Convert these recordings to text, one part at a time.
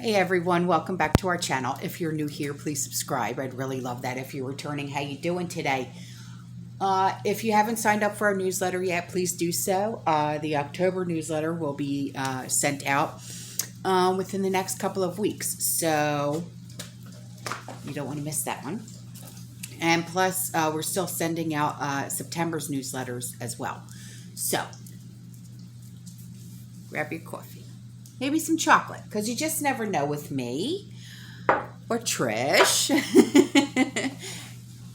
Hey everyone, welcome back to our channel. If you're new here, please subscribe. I'd really love that. If you're returning, how you doing today? If you haven't signed up for our newsletter yet, please do so. The October newsletter will be sent out within the next couple of weeks, so you don't want to miss that one. And plus, we're still sending out September's newsletters as well. So, grab your coffee. Maybe some chocolate, because you just never know with me or Trish.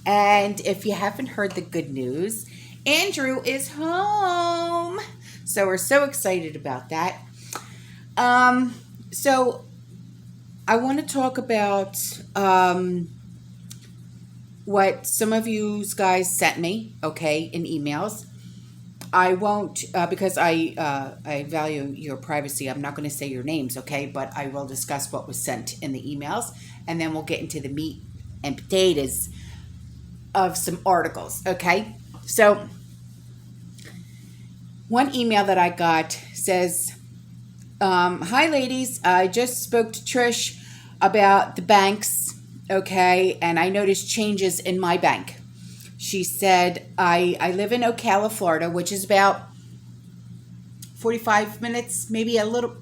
And if you haven't heard the good news, Andrew is home. So we're so excited about that. So I want to talk about what some of you guys sent me, okay, in emails. I won't, because I value your privacy. I'm not going to say your names, okay? But I will discuss what was sent in the emails, and then we'll get into the meat and potatoes of some articles, okay? So, one email that I got says, hi ladies, I just spoke to Trish about the banks, okay? And I noticed changes in my bank. She said, I live in Ocala, Florida, which is about 45 minutes, maybe a little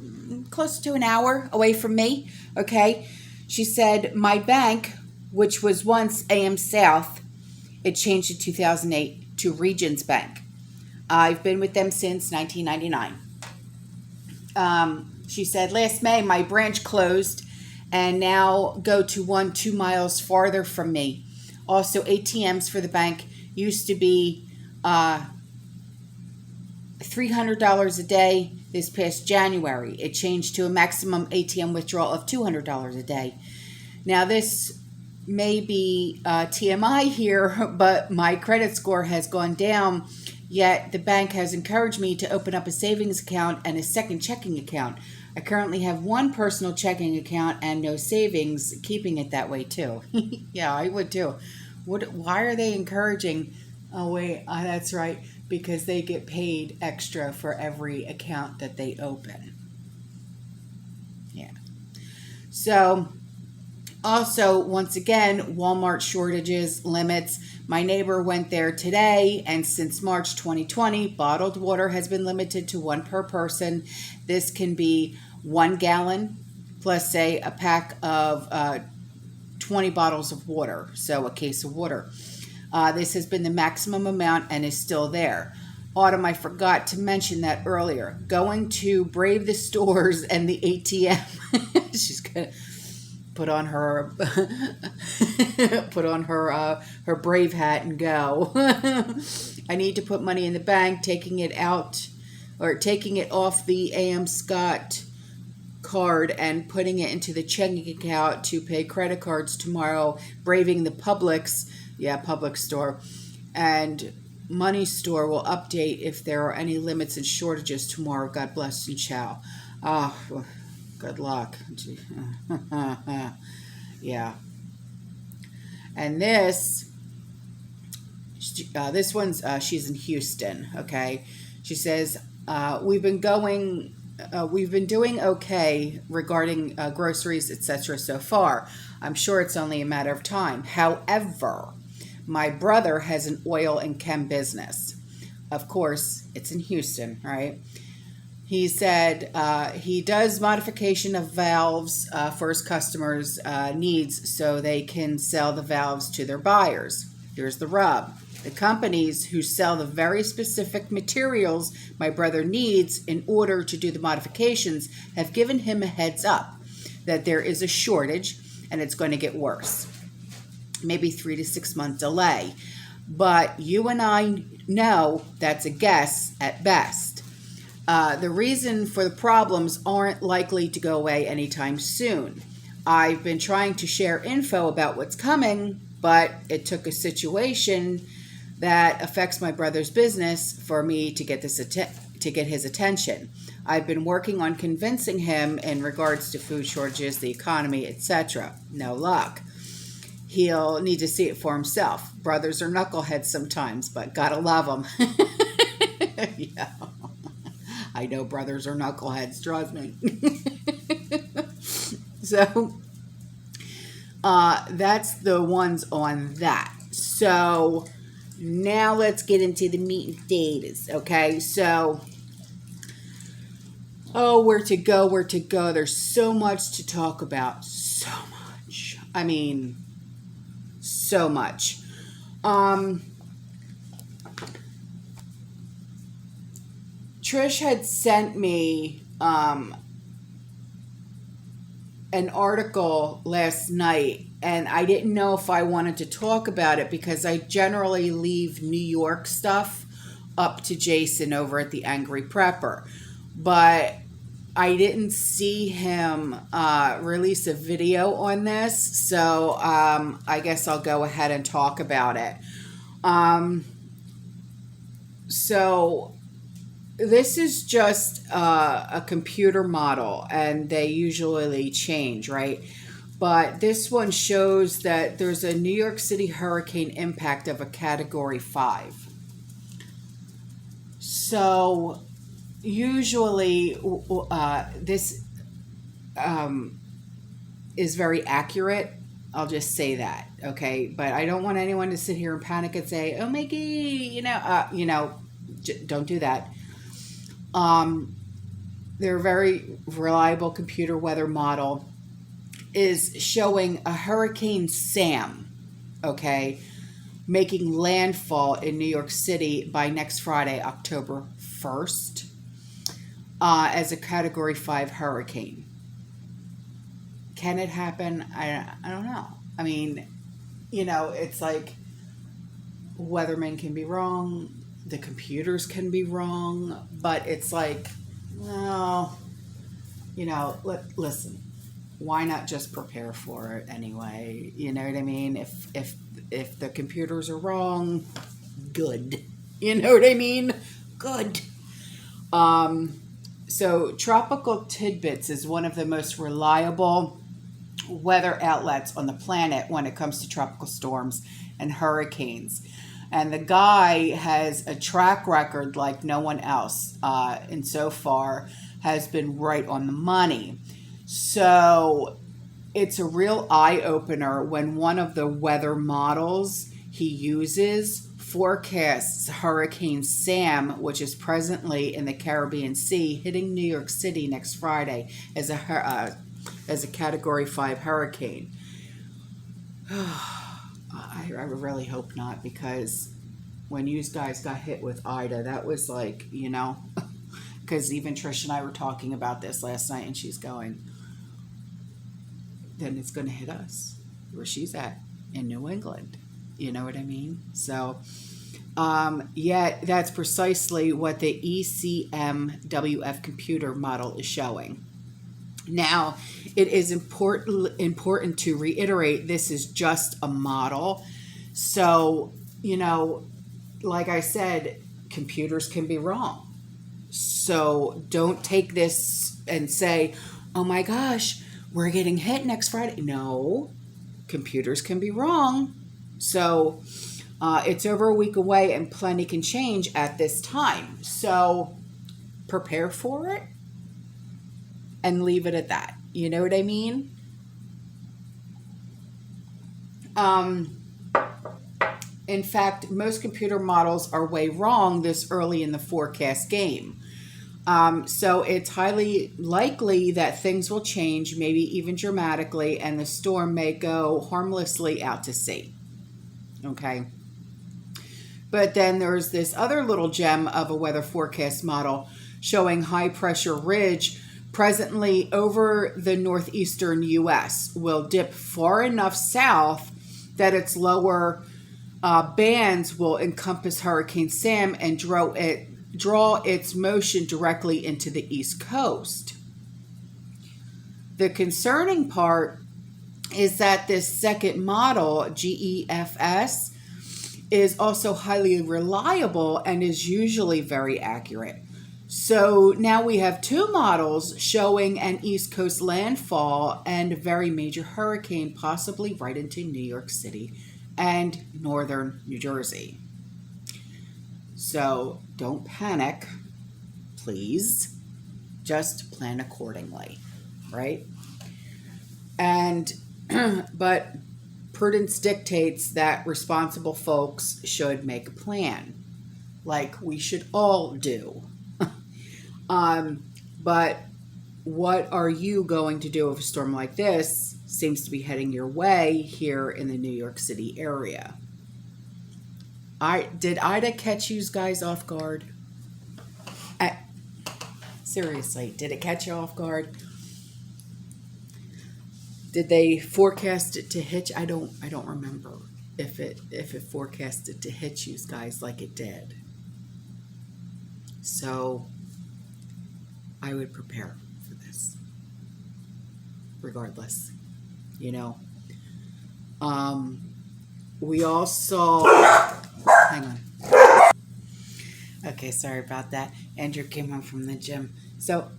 close to an hour away from me, okay? She said, my bank, which was once AM South, it changed in 2008 to Regions Bank. I've been with them since 1999. She said, last May, my branch closed and now go to one 2 miles farther from me. Also, ATMs for the bank used to be $300 a day this past January. It changed to a maximum ATM withdrawal of $200 a day. Now, this may be TMI here, but my credit score has gone down, yet the bank has encouraged me to open up a savings account and a second checking account. I currently have one personal checking account and no savings, keeping it that way too. Yeah, I would too. Why are they encouraging? Oh, wait, that's right, because they get paid extra for every account that they open. Yeah. So, also, once again, Walmart shortages, limits. My neighbor went there today, and since March 2020, bottled water has been limited to one per person. This can be 1 gallon plus, say, a pack of 20 bottles of water, so a case of water. This has been the maximum amount and is still there. Autumn, I forgot to mention that earlier. Going to brave the stores and the ATM. She's gonna put on her her brave hat and go. I need to put money in the bank, taking it off the AM Scott card and putting it into the checking account to pay credit cards tomorrow, braving the Publix store, and Money Store will update if there are any limits and shortages tomorrow. God bless and ciao. Good luck. Yeah. And this one's, she's in Houston, okay? She says, we've been doing okay regarding groceries, etc. so far. I'm sure it's only a matter of time. However, my brother has an oil and chem business. Of course, it's in Houston, right? He said he does modification of valves for his customers' needs so they can sell the valves to their buyers. Here's the rub. The companies who sell the very specific materials my brother needs in order to do the modifications have given him a heads up that there is a shortage and it's going to get worse. Maybe 3 to 6 month delay. But you and I know that's a guess at best. The reason for the problems aren't likely to go away anytime soon. I've been trying to share info about what's coming, but it took a situation that affects my brother's business for me to get his attention. I've been working on convincing him in regards to food shortages, the economy, etc. No luck. He'll need to see it for himself. Brothers are knuckleheads sometimes, but gotta love them. Yeah. I know brothers are knuckleheads, trust me. So that's the ones on that. So now let's get into the meat and potatoes. Okay, so where to go, where to go. There's so much to talk about. So much. I mean, so much. Trish had sent me an article last night, and I didn't know if I wanted to talk about it because I generally leave New York stuff up to Jason over at the Angry Prepper. But I didn't see him release a video on this, so I guess I'll go ahead and talk about it. So this is just a computer model, and they usually change, right? But this one shows that there's a New York City hurricane impact of a Category 5. So usually this is very accurate. I'll just say that, okay? But I don't want anyone to sit here and panic and say, "Oh my God," don't do that. Their very reliable computer weather model is showing a Hurricane Sam, okay, making landfall in New York City by next Friday, October 1st, as a Category 5 hurricane. Can it happen? I don't know. I mean, it's like weathermen can be wrong, the computers can be wrong, but it's like, no, listen, why not just prepare for it anyway? You know what I mean? If the computers are wrong, good. You know what I mean? Good. So Tropical Tidbits is one of the most reliable weather outlets on the planet when it comes to tropical storms and hurricanes. And the guy has a track record like no one else, and so far has been right on the money. So it's a real eye-opener when one of the weather models he uses forecasts Hurricane Sam, which is presently in the Caribbean Sea, hitting New York City next Friday as a Category 5 hurricane. I really hope not, because when you guys got hit with Ida, that was like, because even Trish and I were talking about this last night, and she's going, then it's going to hit us where she's at in New England. You know what I mean? So, that's precisely what the ECMWF computer model is showing. Now, it is important to reiterate, this is just a model. So, like I said, computers can be wrong. So don't take this and say, oh my gosh, we're getting hit next Friday. No, computers can be wrong. So it's over a week away and plenty can change at this time. So prepare for it and leave it at that. You know what I mean? In fact, most computer models are way wrong this early in the forecast game. So it's highly likely that things will change, maybe even dramatically, and the storm may go harmlessly out to sea. Okay. But then there's this other little gem of a weather forecast model showing high pressure ridge presently over the northeastern U.S. will dip far enough south that its lower bands will encompass Hurricane Sam and draw its motion directly into the East Coast. The concerning part is that this second model, GEFS, is also highly reliable and is usually very accurate. So now we have two models showing an East Coast landfall and a very major hurricane, possibly right into New York City and northern New Jersey. So don't panic, please. Just plan accordingly, right? And, but prudence dictates that responsible folks should make a plan, like we should all do. Um, but what are you going to do if a storm like this seems to be heading your way here in the New York City area? Did Ida catch you guys off guard? I, Seriously, did it catch you off guard? Did they forecast it to hit? I don't remember if it forecasted to hit you guys like it did. So I would prepare for this, regardless. You know, we all saw. Hang on. Okay, sorry about that. Andrew came home from the gym. So,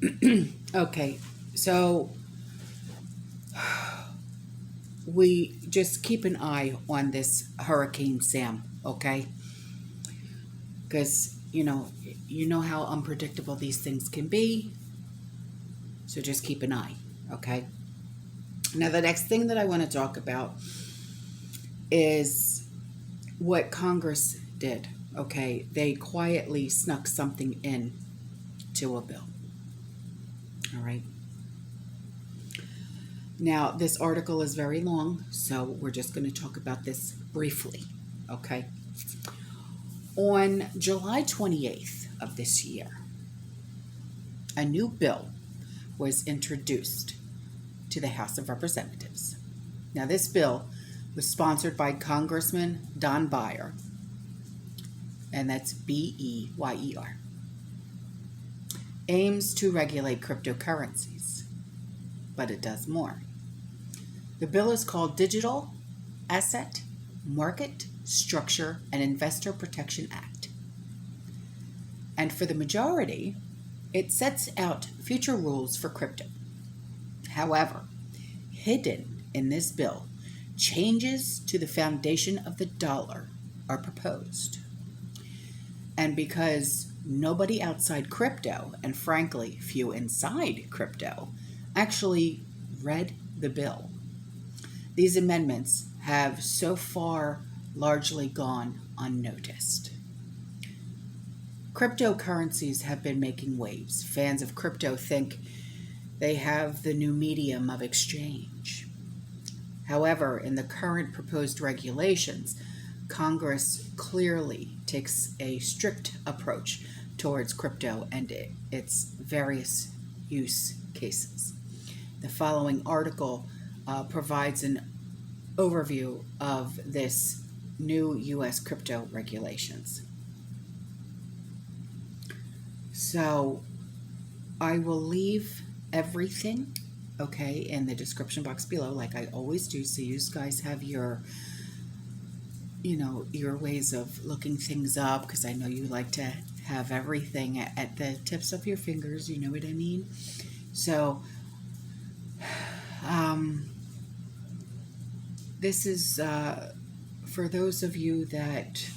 okay, so we just keep an eye on this Hurricane Sam, okay? Because you know how unpredictable these things can be. So just keep an eye, okay? Now, the next thing that I want to talk about is what Congress did, okay? They quietly snuck something in to a bill, all right? Now, this article is very long, so we're just going to talk about this briefly, okay? On July 28th of this year, a new bill was introduced to the House of Representatives. Now, this bill was sponsored by Congressman Don Beyer, and that's Beyer, aims to regulate cryptocurrencies, but it does more. The bill is called Digital Asset Market Structure and Investor Protection Act. And for the majority, it sets out future rules for crypto. However, hidden in this bill, changes to the foundation of the dollar are proposed. And because nobody outside crypto, and frankly, few inside crypto, actually read the bill, these amendments have so far largely gone unnoticed. Cryptocurrencies have been making waves. Fans of crypto think they have the new medium of exchange. However, in the current proposed regulations, Congress clearly takes a strict approach towards crypto and its various use cases. The following article provides an overview of this new U.S. crypto regulations. So I will leave everything, okay, in the description box below, like I always do, so you guys have your ways of looking things up, because I know you like to have everything at the tips of your fingers, you know what I mean? So this is for those of you that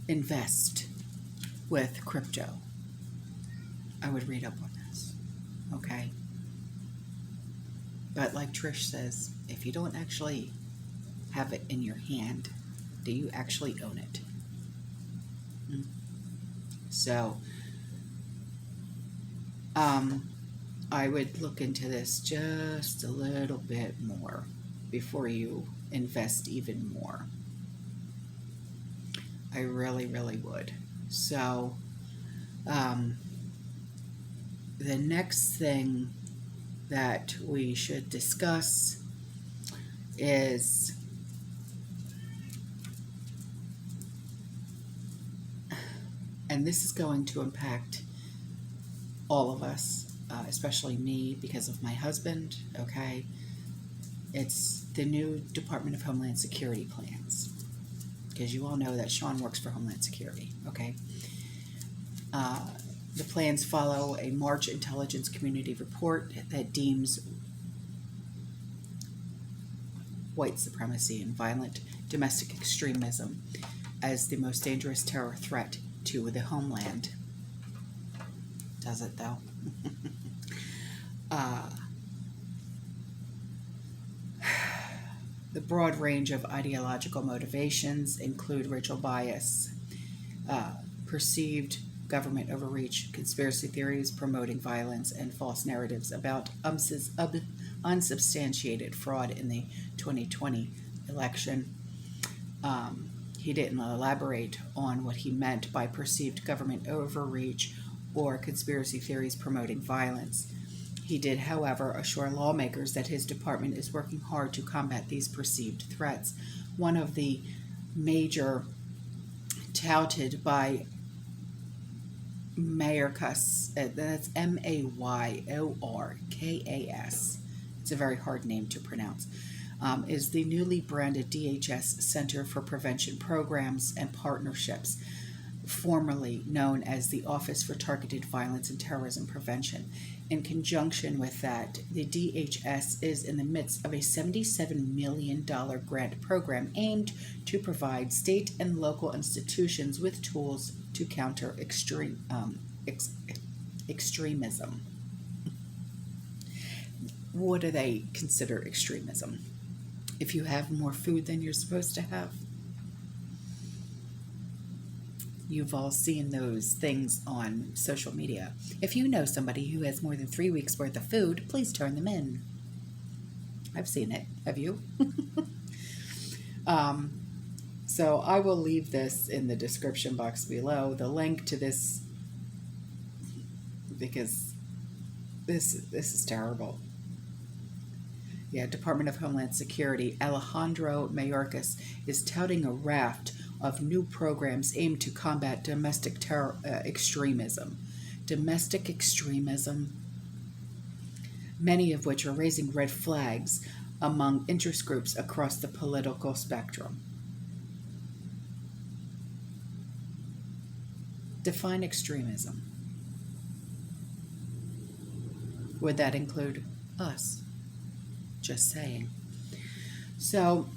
invest with crypto. I would read up on this, okay? But like Trish says, if you don't actually have it in your hand, do you actually own it? So, I would look into this just a little bit more before you invest even more. I really, really would. So, the next thing that we should discuss is and this is going to impact all of us, especially me because of my husband, okay? It's the new Department of Homeland Security plans, because you all know that Sean works for Homeland Security, okay? The plans follow a March intelligence community report that deems white supremacy and violent domestic extremism as the most dangerous terror threat to the homeland. Does it, though? uh, the broad range of ideological motivations include racial bias, perceived government overreach, conspiracy theories promoting violence, and false narratives about unsubstantiated fraud in the 2020 election. He didn't elaborate on what he meant by perceived government overreach or conspiracy theories promoting violence. He did, however, assure lawmakers that his department is working hard to combat these perceived threats. One of the major touted by Mayorkas, that's Mayorkas, it's a very hard name to pronounce, is the newly branded DHS Center for Prevention Programs and Partnerships, formerly known as the Office for Targeted Violence and Terrorism Prevention. In conjunction with that, the DHS is in the midst of a $77 million grant program aimed to provide state and local institutions with tools to counter extremism. What do they consider extremism? If you have more food than you're supposed to have. You've all seen those things on social media. If you know somebody who has more than 3 weeks worth of food, please turn them in. I've seen it. Have you? So I will leave this in the description box below, the link to this, because this is terrible. Yeah, Department of Homeland Security, Alejandro Mayorkas is touting a raft of new programs aimed to combat domestic extremism. Domestic extremism, many of which are raising red flags among interest groups across the political spectrum. Define extremism. Would that include us? Just saying. So,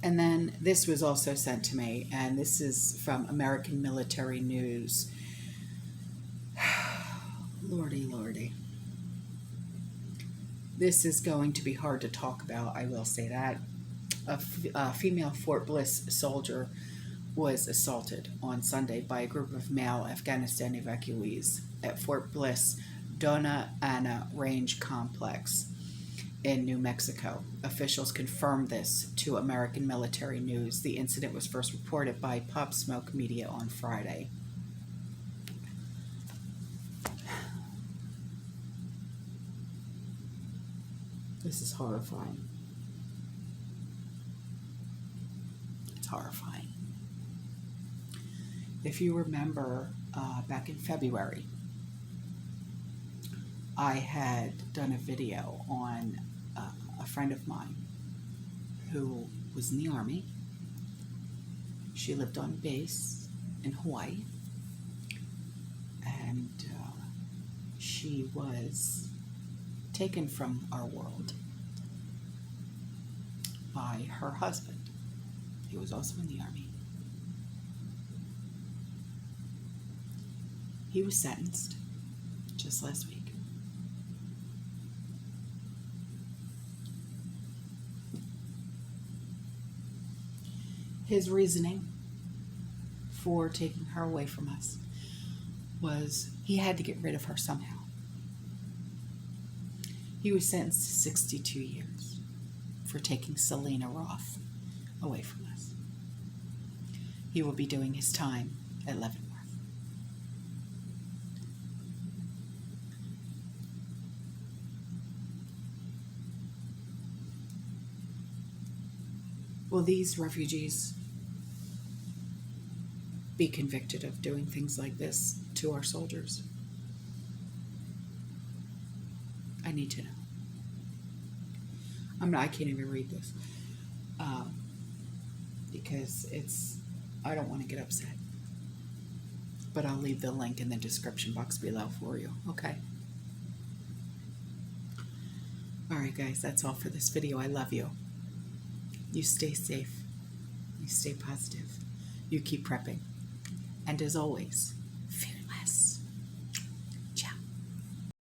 and then this was also sent to me, and this is from American Military News. Lordy, lordy. This is going to be hard to talk about, I will say that. A female Fort Bliss soldier was assaulted on Sunday by a group of male Afghanistan evacuees at Fort Bliss Dona Ana Range Complex in New Mexico. Officials confirmed this to American Military News. The incident was first reported by Pop Smoke Media on Friday. This is horrifying. It's horrifying. If you remember, back in February, I had done a video on a friend of mine who was in the Army. She lived on base in Hawaii, and she was taken from our world by her husband. He was also in the Army. He was sentenced just last week. His reasoning for taking her away from us was he had to get rid of her somehow. He was sentenced to 62 years for taking Selena Roth away from us. He will be doing his time at Leavenworth. Will these refugees be convicted of doing things like this to our soldiers? I need to know. I can't even read this because I don't want to get upset. But I'll leave the link in the description box below for you, okay? Alright guys, that's all for this video. I love you. You stay safe. You stay positive. You keep prepping. And as always,